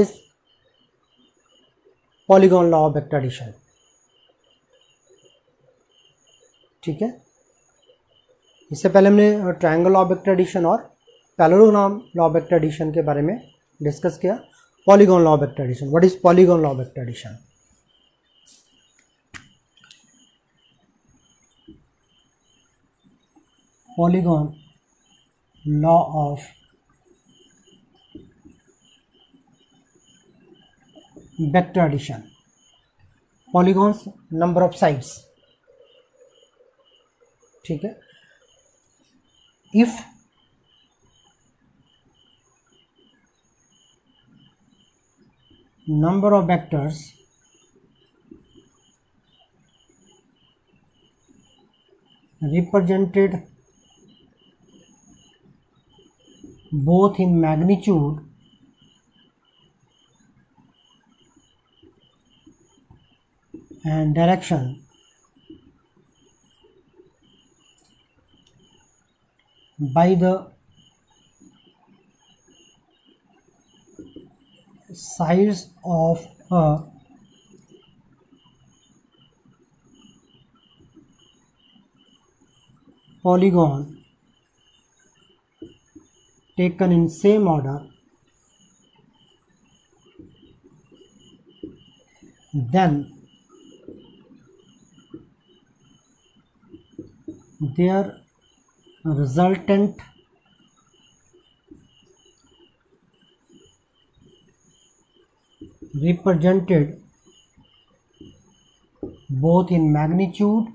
is polygon law of vector addition. ठीक है, इससे पहले हमने triangle law of vector addition और parallelogram law of vector addition के बारे में डिस्कस किया। Polygon law of vector addition, what is polygon law of vector addition? Polygon law of vector addition, polygons number of sides. ठीक है, if number of vectors represented both in magnitude and direction by the sides of a polygon taken in same order, then their resultant represented both in magnitude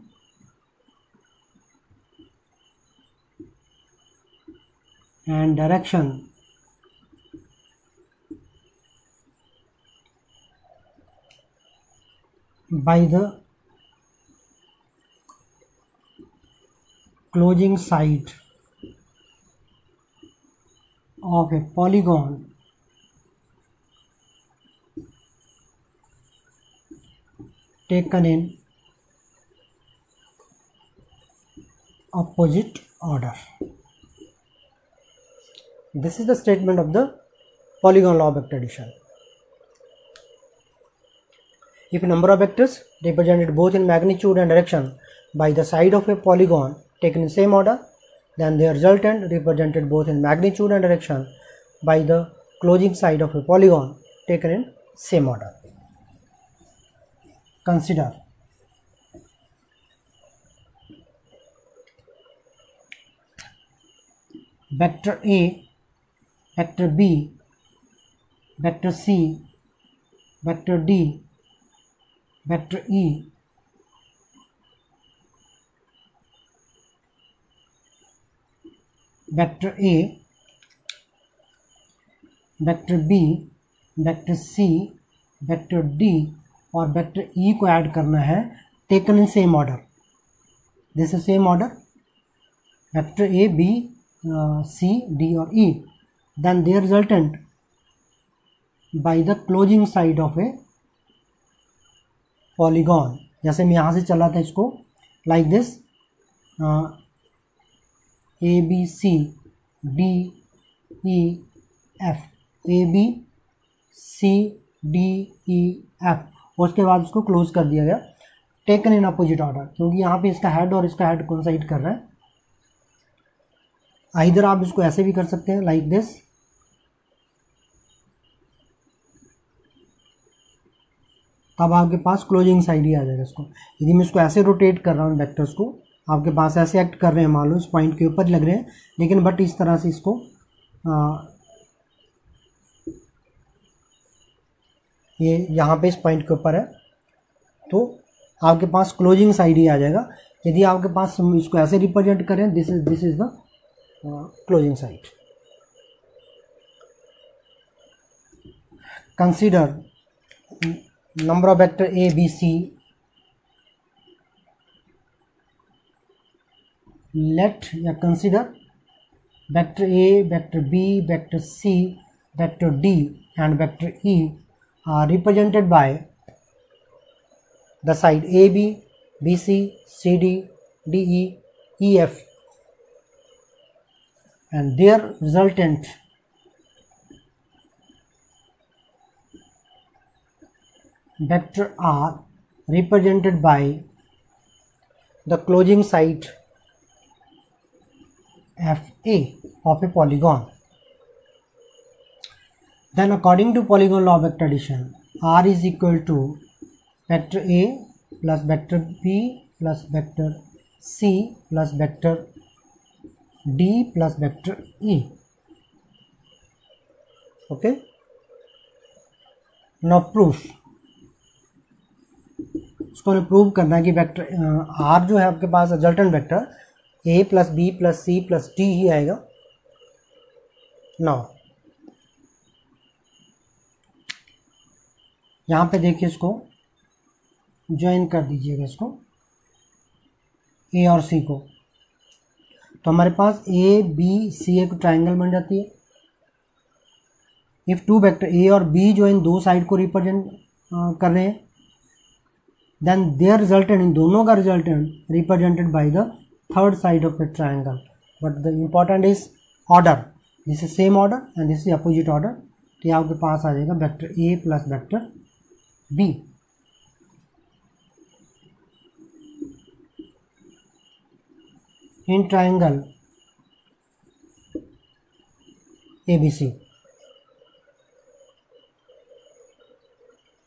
and direction by the closing side of a polygon taken in opposite order. This is the statement of the polygon law of vector addition. If a number of vectors represented both in magnitude and direction by the side of a polygon taken in same order, then their resultant represented both in magnitude and direction by the closing side of a polygon taken in same order. Consider vector A, vector B, vector C, vector D, vector E, vector A, vector B, vector C, vector D और vector E को add करना है taken in same order. This is same order, vector A, B, C, D और E. Then their resultant by the closing side of a polygon. जैसे मैं यहाँ से चला था इसको like this, A B C D E F, A B C D E F, उसके बाद उसको क्लोज कर दिया गया टेकन इन अपोजिट ऑर्डर, क्योंकि यहाँ पे इसका हेड और इसका हेड कोइंसाइड कर रहा है। आइदर आप इसको ऐसे भी कर सकते हैं लाइक दिस, तब आपके पास क्लोजिंग साइड ही आ जाएगा इसको। यदि मैं इसको ऐसे रोटेट कर रहा हूँ वेक्टर्स को, आपके पास ऐसे एक्ट कर रहे हैं, मान लो इस पॉइंट के ऊपर लग रहे हैं, लेकिन बट इस तरह से इसको ये यहाँ पे इस पॉइंट के ऊपर है, तो आपके पास क्लोजिंग साइड ही आ जाएगा। यदि आपके पास इसको ऐसे रिप्रेजेंट करें, this is the closing side. Consider number of vector A B C, let या consider vector A, vector B, vector C, vector D and vector E are represented by the side AB, BC, CD, DE, EF and their resultant vector R represented by the closing side FA of a polygon. Then according to polygon law of vector addition, R is equal to vector A plus vector B plus vector C plus vector D plus vector E. Okay. Now proof. इसको prove करना है कि vector R जो है आपके पास resultant vector A plus B plus C plus D ही आएगा. नाउ यहाँ पे देखिए, इसको ज्वाइन कर दीजिएगा, इसको A और C को, तो हमारे पास A B C एक ट्राइंगल बन जाती है. इफ टू वेक्टर A और B जो इन दो साइड को रिप्रेजेंट कर रहे हैं, देन देयर रिजल्टेंट, इन दोनों का resultant represented by the third side of A triangle. But the important is order. This is same order and this is opposite order. तो ये आपके पास आ जाएगा vector A plus vector B. In triangle ABC.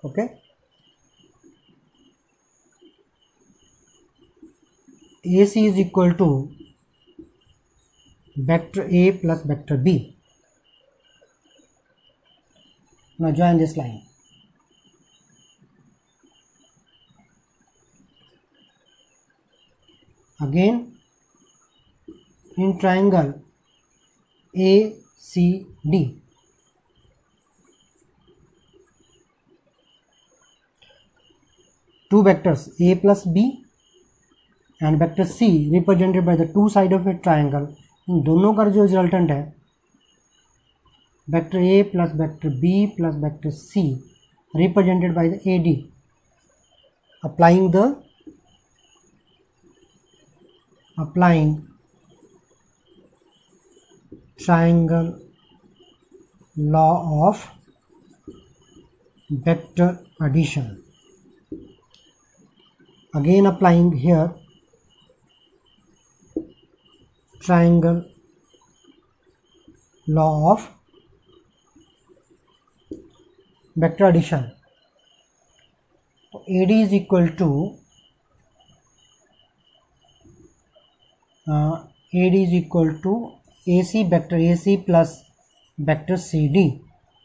Okay. AC is equal to vector A plus vector B. Now join this line. Again in triangle ACD, two vectors A plus B and vector C represented by the two side of a triangle. इन दोनों का जो resultant है vector A plus vector B plus vector C represented by the AD. applying triangle law of vector addition. Again applying here triangle law of vector addition. AD is equal to AC vector AC plus vector CD.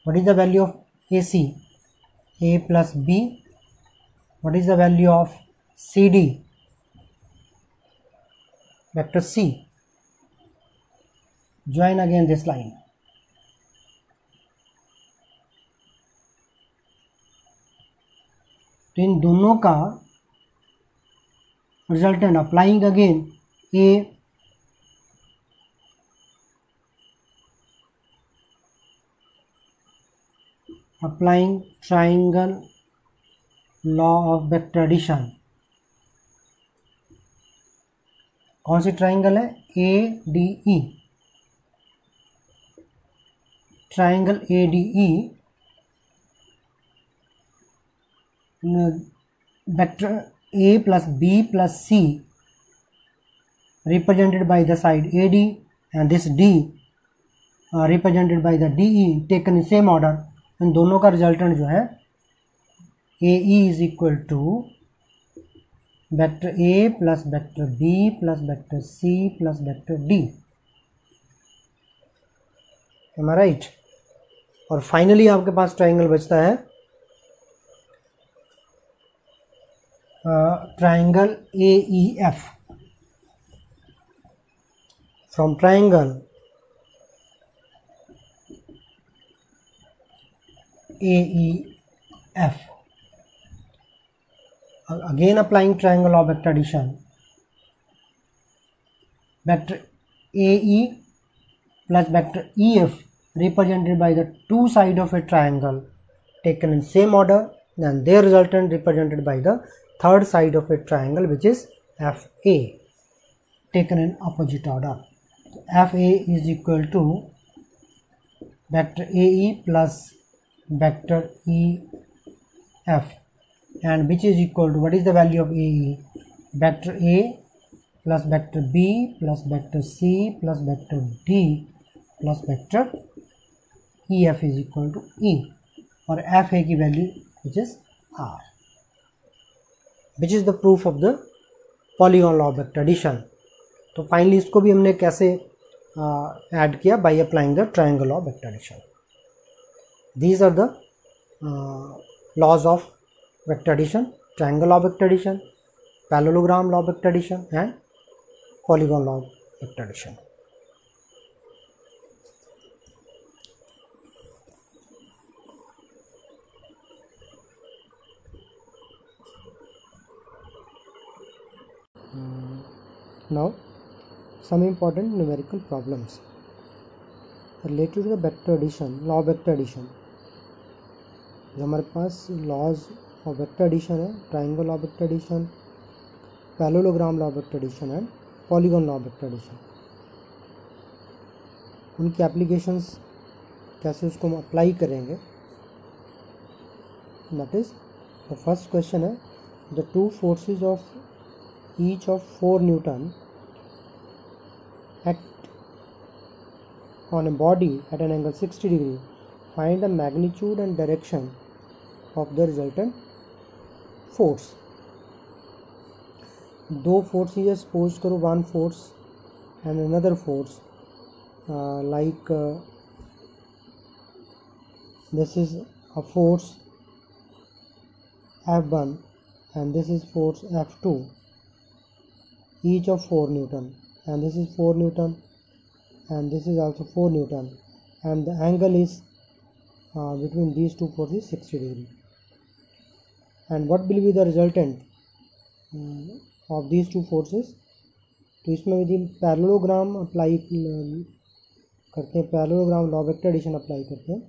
What is the value of AC? A plus B. What is the value of CD? Vector C. Join again this line. तो इन दोनों का resultant applying again A applying triangle law of vector addition. कौन C triangle है? ADE. Triangle ADE vector A plus B plus C represented by the side AD and this D represented by the DE taken in same order. इन दोनों का resultant जो है AE is equal to vector A plus vector B plus vector C plus vector D. Am I right? और finally आपके पास triangle बचता है triangle AEF. From triangle AEF, again applying triangle of vector addition, vector AE plus vector EF represented by the two sides of a triangle taken in same order, and their resultant represented by the third side of a triangle, which is FA, taken in opposite order. FA is equal to vector AE plus vector EF and which is equal to, what is the value of AE? Vector A plus vector B plus vector C plus vector D plus vector EF is equal to E, और F A की value which is R, which is the proof of the polygon law of vector addition. तो finally इसको भी हमने कैसे add किया? By applying the triangle law of vector addition. These are the laws of vector addition: triangle law of vector addition, parallelogram law of vector addition and polygon law of vector addition. Now some important numerical problems related to the vector addition, law of vector addition. जो हमारे पास laws of vector addition है, triangle law of vector addition, parallelogram law of vector addition and polygon law of vector addition, उनकी applications कैसे उसको हम apply करेंगे. That is the first question है, the two forces of each of 4 Newton act on a body at an angle 60 degree. Find the magnitude and direction of the resultant force. दो forces suppose करो, one force and another force, like this is a force F1 and this is force F2, each of 4 Newton, and this is 4 Newton and this is also 4 Newton, and the angle is between these two forces 60 degree. And what will be the resultant of these two forces? तो इसमें यदि parallelogram apply करते हैं, parallelogram law vector addition apply करते हैं,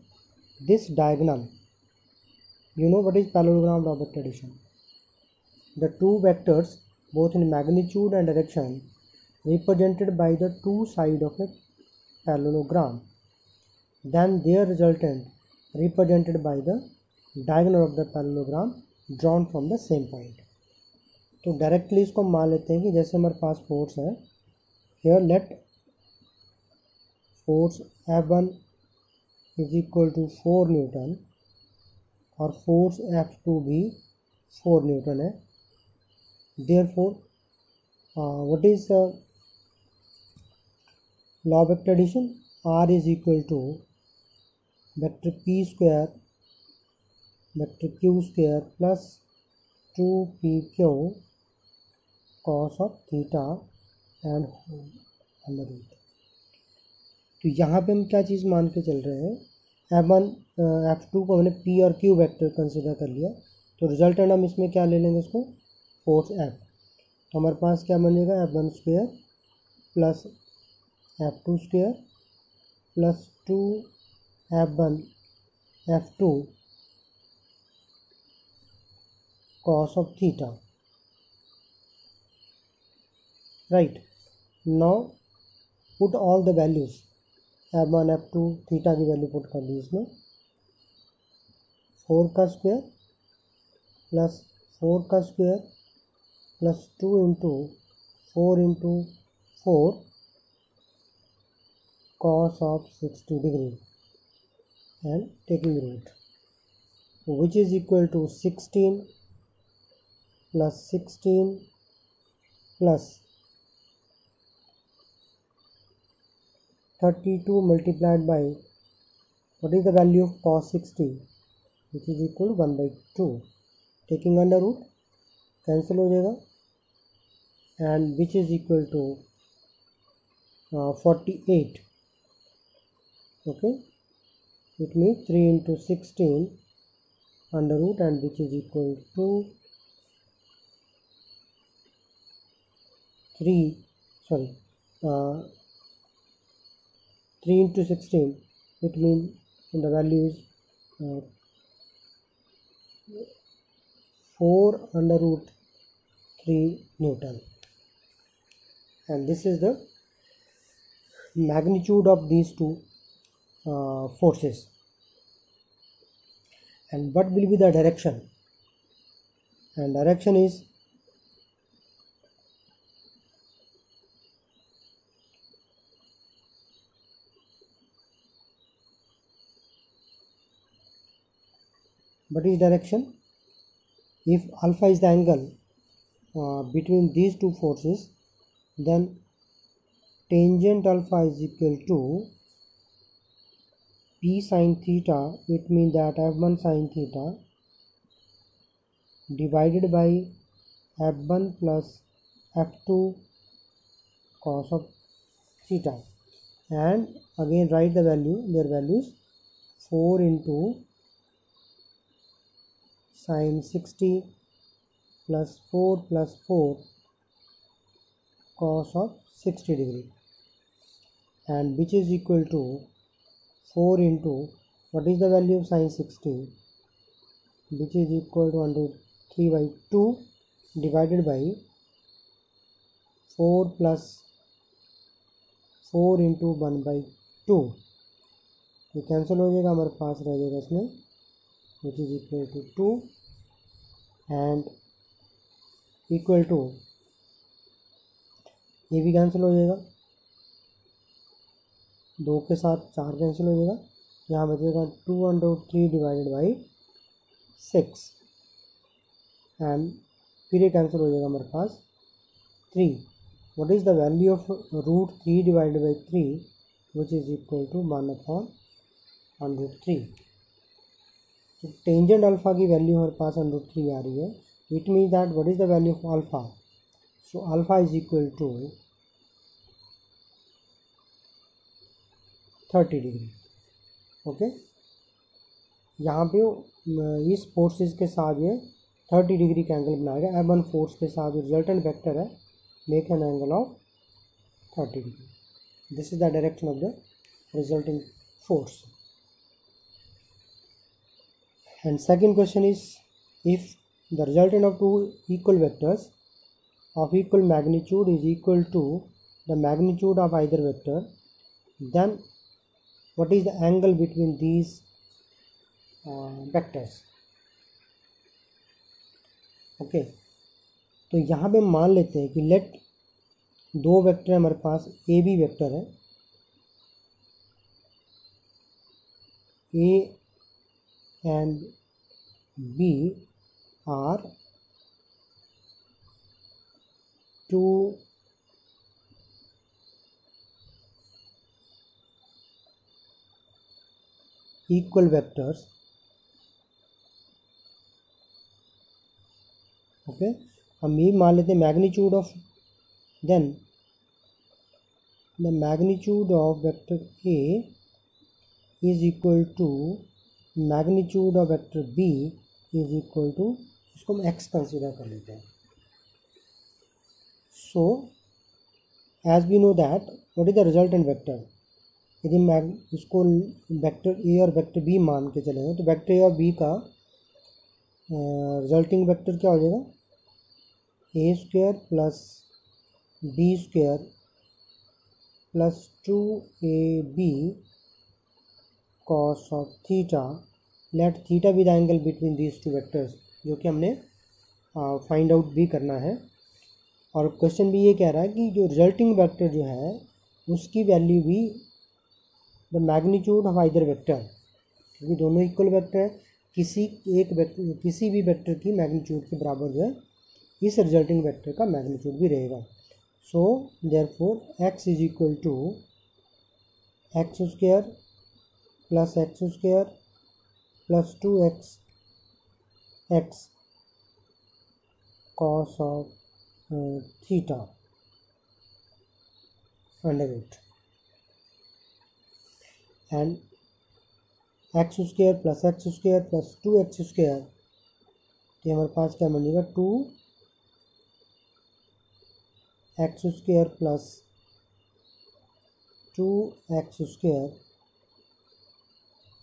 this diagonal, you know what is parallelogram law of vector addition? The two vectors both in magnitude and direction represented by the two sides of a parallelogram, then their resultant represented by the diagonal of the parallelogram drawn from the same point. तो directly इसको मान लेते हैं कि जैसे हमारे पास force है, here let force F1 is equal to 4 Newton और फोर्स F2 भी 4 न्यूटन है. Therefore, what is the law of vector addition? R is equal to vector P square vector Q square plus 2PQ cos of theta and under root. तो यहाँ पे हम क्या चीज़ मान के चल रहे हैं? F1 F2 को हमने P और Q वेक्टर कंसिडर कर लिया, तो रिजल्टेंट हम इसमें क्या ले लेंगे, इसको फोर्स F. तो हमारे पास क्या बनेगा? F1 square plus F2 square plus 2 F1 F2 cos of theta. Right, now put all the values. F1 F2 theta की वैल्यू पुट कर दी इसमें, 4 का स्क्वायर प्लस 4 का square plus 2 into 4 into 4 cos of 60 degree and taking root, which is equal to 16 plus 16 plus 32 multiplied by, what is the value of cos 60, which is equal to 1 by 2, taking under root cancel हो जाएगा, and which is equal to 48. Okay, it means 3 into 16 under root, and which is equal to 3 into 16, it means the value is 4 under root 3 Newton, and this is the magnitude of these two forces. And what will be the direction? and direction is what is direction? If alpha is the angle between these two forces, then tangent alpha is equal to P sin theta. It means that F1 sin theta divided by F1 plus F2 cos of theta, and again write the value, their values, 4 into sin 60 plus 4 plus 4 cos of 60 degree, and which is equal to 4 into what is the value of sin 60, which is equal to 3 by 2 divided by 4 plus 4 into 1 by 2, ये cancel हो जाएगा, हमारे पास रह जाएगा इसमें which is equal to 2 and equal to, ये भी cancel हो जाएगा, 2 के साथ 4 कैंसिल हो जाएगा, यहाँ बचेगा 2/3 डिवाइडेड बाई 6 एंड फिर ये कैंसिल हो जाएगा हमारे पास 3. What is the value of root 3 divided by 3, which is equal to 1/3. तो टेंजेंट अल्फा की वैल्यू हमारे पास √3 आ रही है. It means that what is the value of alpha? So alpha is equal to 30 degree. Okay, यहाँ पे इस forces के साथ ये 30 डिग्री का एंगल बनाएगा. F1 फोर्स के साथ जो रिजल्टेंट वेक्टर है make an angle of 30 degree. This is the direction of the resulting force. And second question is, if the resultant of two equal vectors of equal magnitude is equal to the magnitude of either vector, then what is the angle between these vectors? Okay, तो यहाँ पे मान लेते हैं कि late दो vector हमारे पास A B vector है, ए and B are two equal vectors. Okay, हम ये मान लेते हैं magnitude of, then the magnitude of vector A is equal to magnitude of vector B is equal to, इसको हम x कंसिडर कर लेते हैं. So as we know that what is the resultant vector. यदि इसको वेक्टर A और vector B मान के चलेंगे तो वेक्टर A और B का रिजल्टिंग वेक्टर क्या हो जाएगा? A square plus B square plus 2AB cos of theta. let theta be the angle between these two vectors, जो कि हमने फाइंड आउट भी करना है. और क्वेश्चन भी ये कह रहा है कि जो रिजल्टिंग वेक्टर जो है उसकी वैल्यू भी the magnitude of either vector, क्योंकि दोनों इक्वल वेक्टर है, किसी भी वेक्टर की मैग्नीट्यूड के बराबर जो है इस रिजल्टिंग वेक्टर का मैग्नीट्यूड भी रहेगा. So therefore x is equal to x square plus x square plus 2x x cos of theta under root, and x square plus x square plus 2x square, ये हमारे पास क्या बन जाएगा? 2x square plus 2x square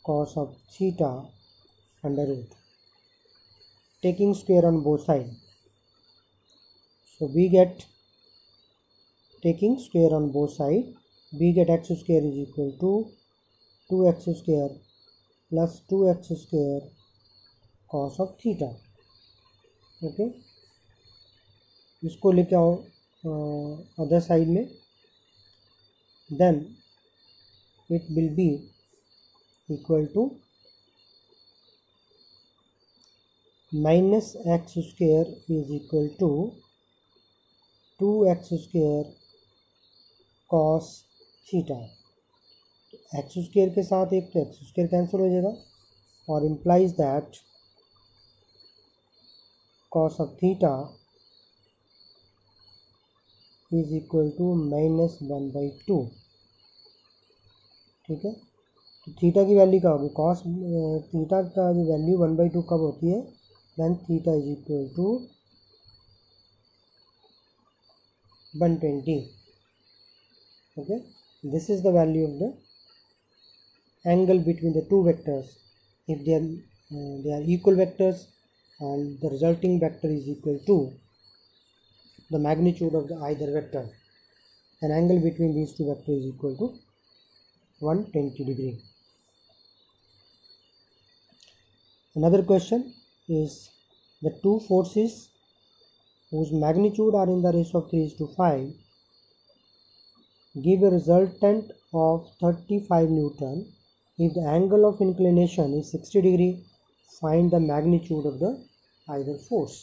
cos of theta under root, taking square on both sides. So we get, taking square on both sides, we get x square is equal to 2x square plus 2x square cos of theta. Okay, इसको लेके आओ other side में, then it will be equal to minus x square is equal to 2x square cos theta. X square के साथ एक तो x square cancel हो जाएगा और implies that cos of theta is equal to -1/2। ठीक है, तो थीटा की वैल्यू क्या होगी, कॉस थीटा का जो वैल्यू 1/2 कब होती है, when theta is equal to 120। Okay, this is the value of the angle between the two vectors if they are equal vectors and the resulting vector is equal to the magnitude of the either vector, an angle between these two vectors is equal to 120 degree. Another question is the two forces whose magnitude are in the ratio of 3:5 give a resultant of 35 Newton. If the angle of inclination is 60 degree, find the magnitude of the either force,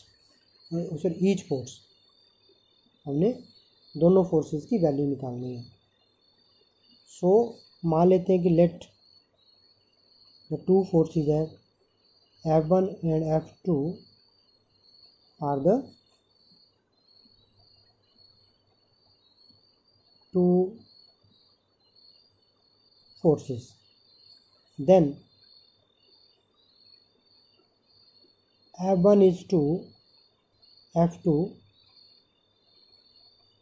each force. हमने दोनों forces की value निकालनी है। सो मान लेते हैं कि let the two forces है F1 and F2 are the two forces. Then F1 is to F2,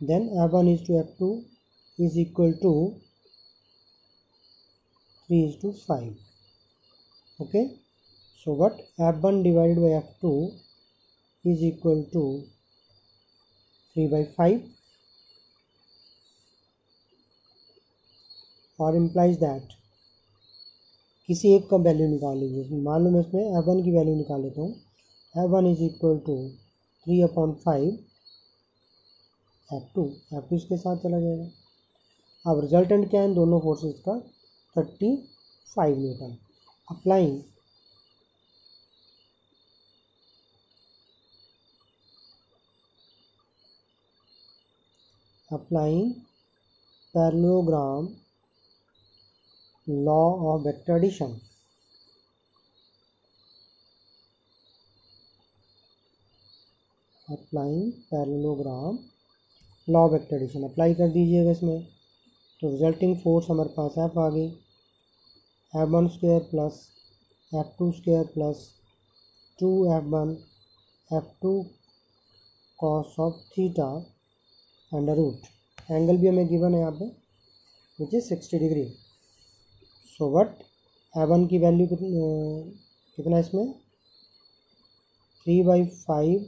then F1 is to F2 is equal to 3:5. Okay, so what, F1 divided by F2 is equal to 3/5, or implies that किसी एक का value निकाल लीजिए। मान लो मैं इसमें F1 की value निकाल लेता हूँ, F1 is equal to 3/5 F2, F2 इसके साथ चला जाएगा। अब रिजल्टेंट क्या है इन दोनों फोर्सेस का, 35 Newton. Applying parallelogram law of vector addition. Applying parallelogram law of vector addition apply कर दीजिएगा इसमें, तो रिजल्टिंग फोर्स हमारे पास F आ गई, F1 square plus F2 square plus 2F1 F2 cos of theta under root, angle भी हमें given है यहाँ पे which is 60 degree. So what, F1 की वैल्यू कितना इसमें 3/5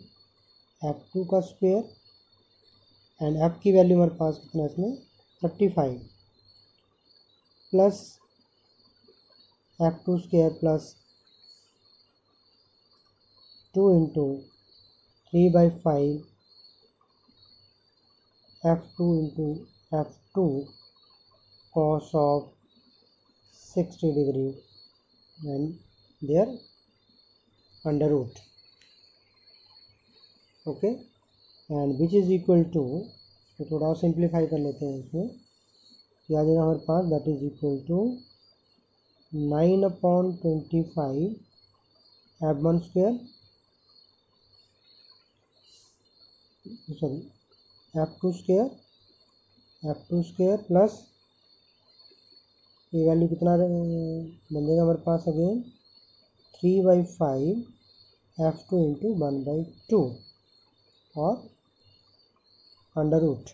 F2 का स्क्वायर, एंड F की वैल्यू हमारे पास कितना इसमें 35 plus F2 square plus 2 into 3/5 F2 into F2 cos of 60 degree and their under root. Okay, and which is equal to, तो थोड़ा सिंप्लीफाई कर लेते हैं इसमें, क्या आ जाएगा हमारे पास, that is equal to 9/25 F1 square, sorry F2 square plus ये वैल्यू कितना बन जाएगा हमारे पास अगेन 3/5 F2 इंटू 1/2 और under root.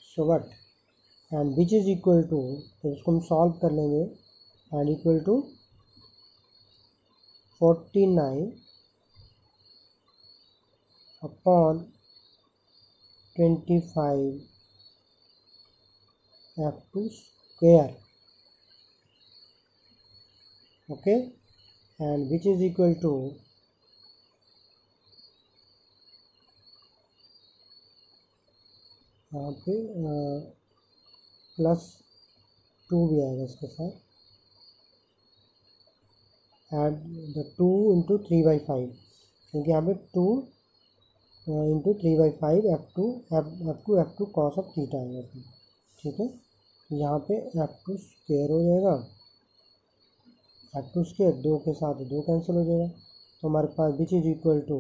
So what, and which is equal to, तो इसको हम सॉल्व कर लेंगे, and equal to 49/25 F2 square. Okay, and which is equal to यहाँ पे +2 भी आएगा इसके साथ, एड द 2 इंटू 3/5, क्योंकि यहाँ पे 2 into 3/5 F2 cos of theta आएगा इसमें, ठीक है। यहाँ पे F2 स्क्वायर हो जाएगा, F2 स्क्वायर 2 के साथ 2 कैंसिल हो जाएगा, तो हमारे पास which is equal to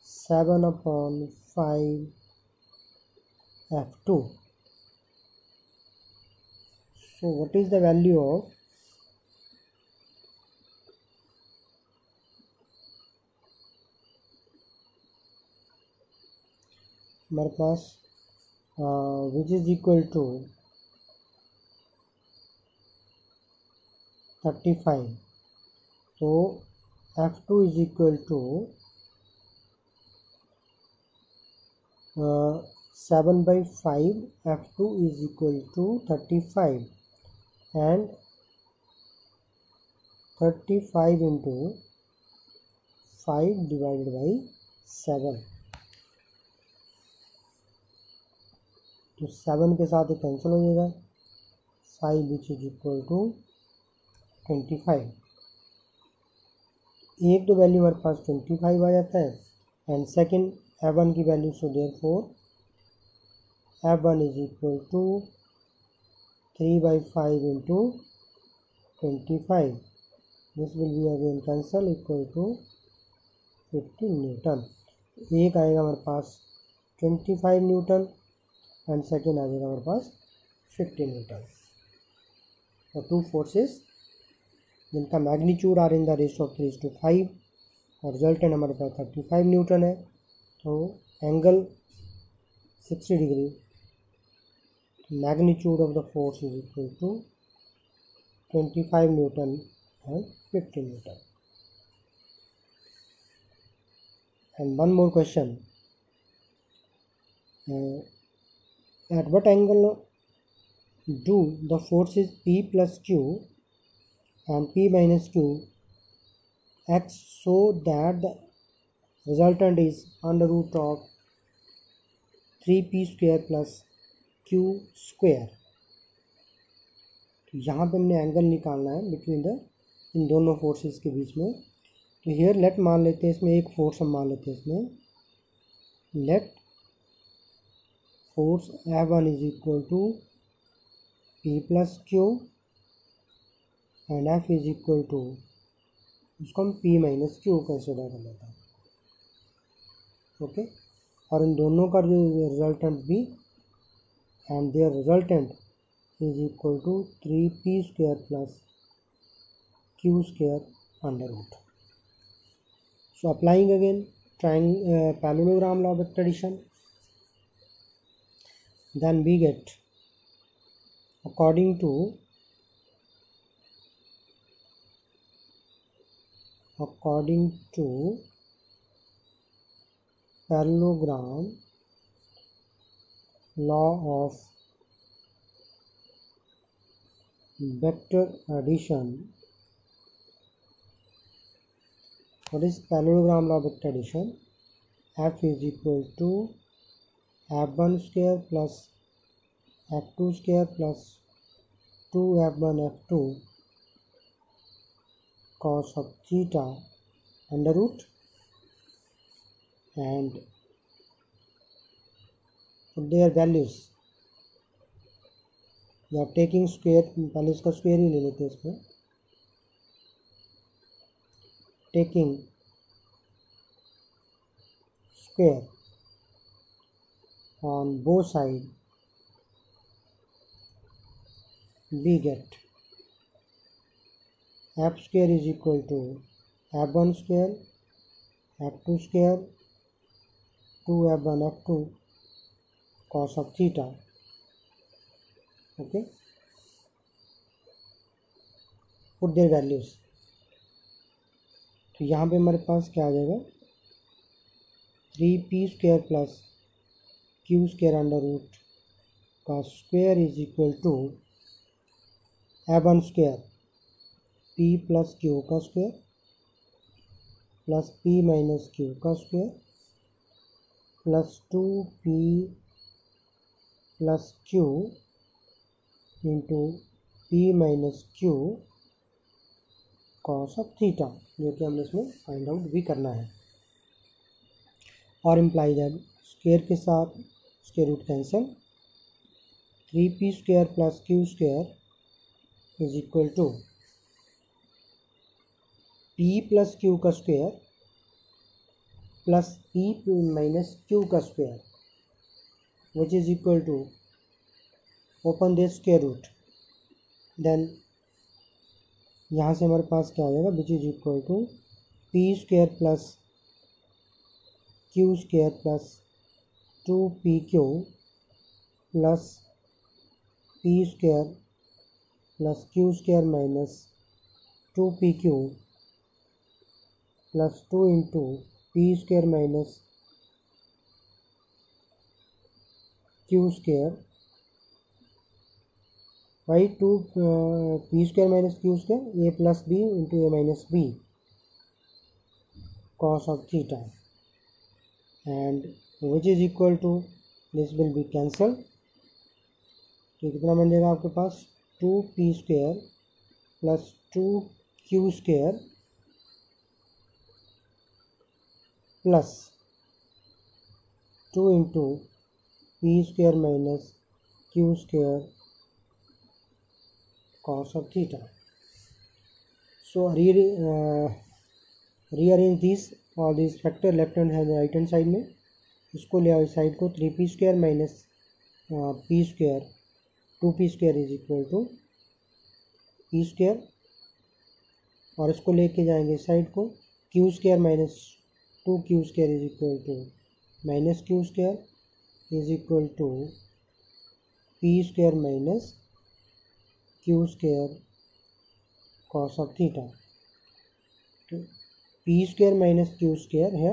7/5 F2. So what is the value of हमारे पास which is equal to 35. So F2 is equal to 7/5 F2 is equal to 35, and 35 into 5 divided by 7, तो 7 के साथ कैंसिल हो जाएगा, 5 विच इज इक्वल टू 25, एक तो value हमारे पास 25 आ जाता है, एंड सेकंड F1 की value, so therefore F1 is equal to 3/5 into 25. This will be again cancel, equal to 50 newton. एक आएगा हमारे पास 25 न्यूटन एंड सेकेंड आ जाएगा हमारे पास 50 न्यूटन। और टू फोर्सेस जिनका magnitude are in the ratio of 3:5 और रिजल्टेंट हमारे पास 35 न्यूटन है, तो angle 60 degree, magnitude of the force is equal to 25 Newton and 50 Newton. And one more question, at what angle do the forces P plus Q and P minus Q act so that the resultant is under root of 3P square plus Q square. तो यहाँ पे हमने angle निकालना है between the in दोनों forces के बीच में। तो हियर लेट मान लेते हैं, इसमें एक फोर्स हम मान लेते हैं, इसमें let force F1 is equal to P plus Q and F is equal to, उसको हम P माइनस Q कंसिडर कर लेते हैं, ओके। और इन दोनों का जो रिजल्टेंट भी and their resultant is equal to 3P square plus Q square under root. So applying again parallelogram law of vector addition, then we get according to parallelogram law of vector addition. What is parallelogram law of vector addition? F is equal to F1 square plus F2 square plus 2F1 F2 cos of theta under root, and put their values. या taking square, पहले इसका square ही ले लेते हैं, इसमें taking square on both side we get F square is equal to F1 square F2 square 2F1 F2 cos of theta, okay, put their values। तो यहाँ पे हमारे पास क्या आ जाएगा, 3P square plus Q square under root का square is equal to F1 square P plus Q का square plus P minus Q का square plus 2P plus q into p minus q cos of theta, जो कि हमने इसमें find out भी करना है। और इम्प्लाई दैट स्क्वायर के साथ square root cancel, 3p square plus q square is equal to p plus q का square plus p minus q का square, which is equal to open this square root, then यहाँ से हमारे पास क्या आ जाएगा, which is equal to p square plus q square plus 2pq plus p square plus q square minus 2pq plus 2 into P square minus Q square by 2 P square minus Q square A plus B into A minus B cos of theta, and which is equal to, this will be cancelled, तो कितना बन जाएगा आपके पास 2p square plus 2q square plus 2 into P square minus Q square cos of theta. So rearrange these all these factor left hand है right hand side में, इसको ले आओ इस साइड को, 3p square minus P square 2p square is equal to P square, और इसको लेके जाएंगे इस साइड को, q square minus 2q square is equal to minus Q square is equal to P square minus Q square cos of theta. तो p square minus Q square है,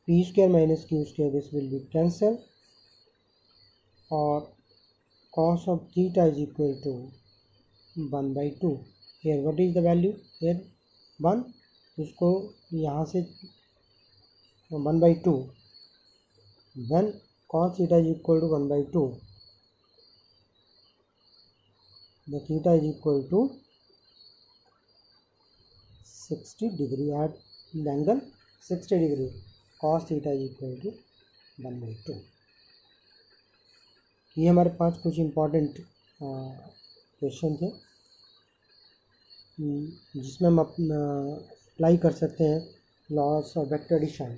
p square minus Q square this will be cancel, और cos of theta is equal to 1/2. Here what is the value? Here 1, इसको यहाँ से 1/2, then cos theta is equal to 1/2, the theta is equal to 60 degree at the angle 60 degree, cos theta is equal to 1/2। ये हमारे पास कुछ important question थे जिसमें हम अपना अप्लाई कर सकते हैं लॉस ऑफ वेक्टर एडिशन।